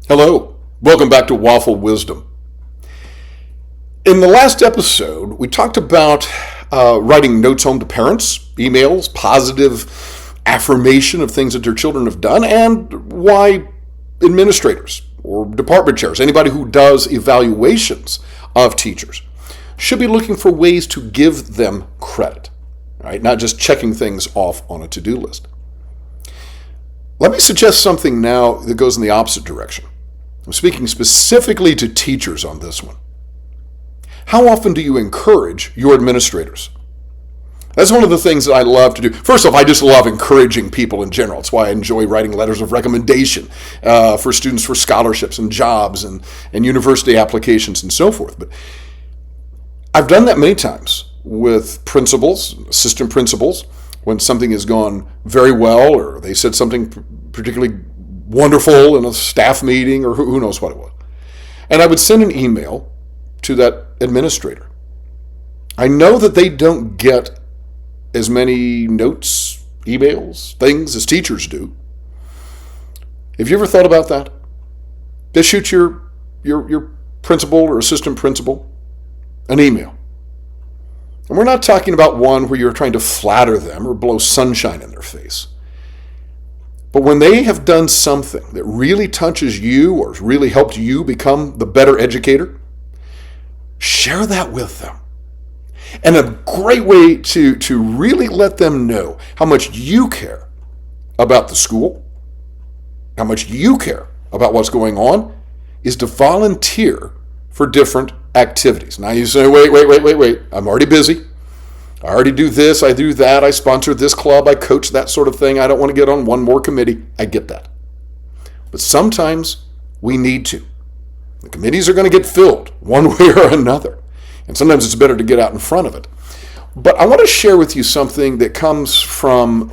Hello, welcome back to Waffle Wisdom. In the last episode, we talked about writing notes home to parents, emails, positive affirmation of things that their children have done, and why administrators or department chairs, anybody who does evaluations of teachers, should be looking for ways to give them credit, right? Not just checking things off on a to-do list. Let me suggest something now that goes in the opposite direction. I'm speaking specifically to teachers on this one. How often do you encourage your administrators? That's one of the things that I love to do. First off, I just love encouraging people in general. It's why I enjoy writing letters of recommendation for students for scholarships and jobs and university applications and so forth. But I've done that many times with principals, assistant principals, when something has gone very well or they said something particularly wonderful in a staff meeting or who knows what it was. And I would send an email to that administrator. I know that they don't get as many notes, emails, things as teachers do. Have you ever thought about that? Just shoot your principal or assistant principal an email. And we're not talking about one where you're trying to flatter them or blow sunshine in their face. But when they have done something that really touches you or has really helped you become the better educator, share that with them. And a great way to really let them know how much you care about the school, how much you care about what's going on, is to volunteer for different activities. Now you say, wait, I'm already busy. I already do this, I do that, I sponsor this club, I coach that sort of thing. I don't want to get on one more committee. I get that. But sometimes we need to. The committees are going to get filled one way or another. And sometimes it's better to get out in front of it. But I want to share with you something that comes from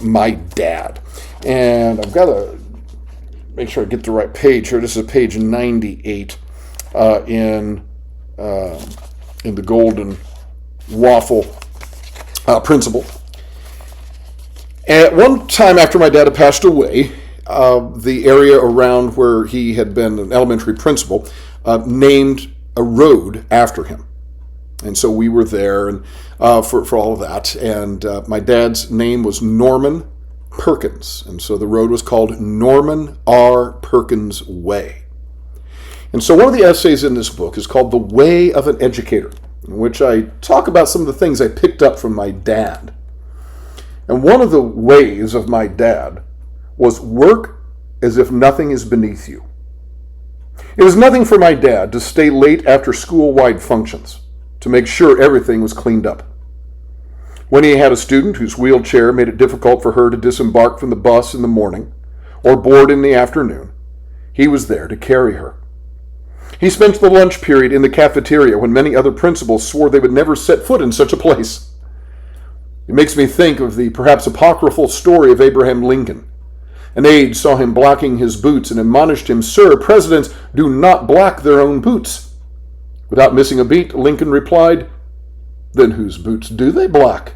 my dad. And I've got to make sure I get the right page here. This is page 98 in the Golden Waffle principle. At one time after my dad had passed away, the area around where he had been an elementary principal named a road after him. And so we were there and for all of that. And my dad's name was Norman Perkins. And so the road was called Norman R. Perkins Way. And so one of the essays in this book is called The Way of an Educator, in which I talk about some of the things I picked up from my dad. And one of the ways of my dad was work as if nothing is beneath you. It was nothing for my dad to stay late after school-wide functions to make sure everything was cleaned up. When he had a student whose wheelchair made it difficult for her to disembark from the bus in the morning or board in the afternoon, he was there to carry her. He spent the lunch period in the cafeteria when many other principals swore they would never set foot in such a place. It makes me think of the perhaps apocryphal story of Abraham Lincoln. An aide saw him blacking his boots and admonished him, "Sir, presidents do not black their own boots." Without missing a beat, Lincoln replied, "Then whose boots do they black?"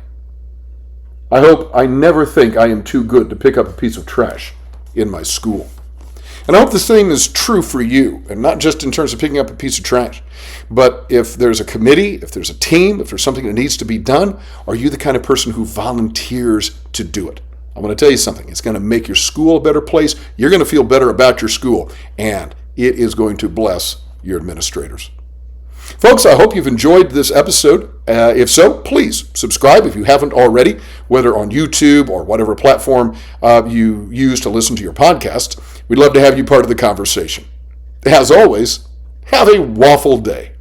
I hope I never think I am too good to pick up a piece of trash in my school. And I hope the same is true for you, and not just in terms of picking up a piece of trash. But if there's a committee, if there's a team, if there's something that needs to be done, are you the kind of person who volunteers to do it? I'm going to tell you something. It's going to make your school a better place. You're going to feel better about your school, and it is going to bless your administrators. Folks, I hope you've enjoyed this episode. If so, please subscribe if you haven't already, whether on YouTube or whatever platform you use to listen to your podcast. We'd love to have you part of the conversation. As always, have a waffle day.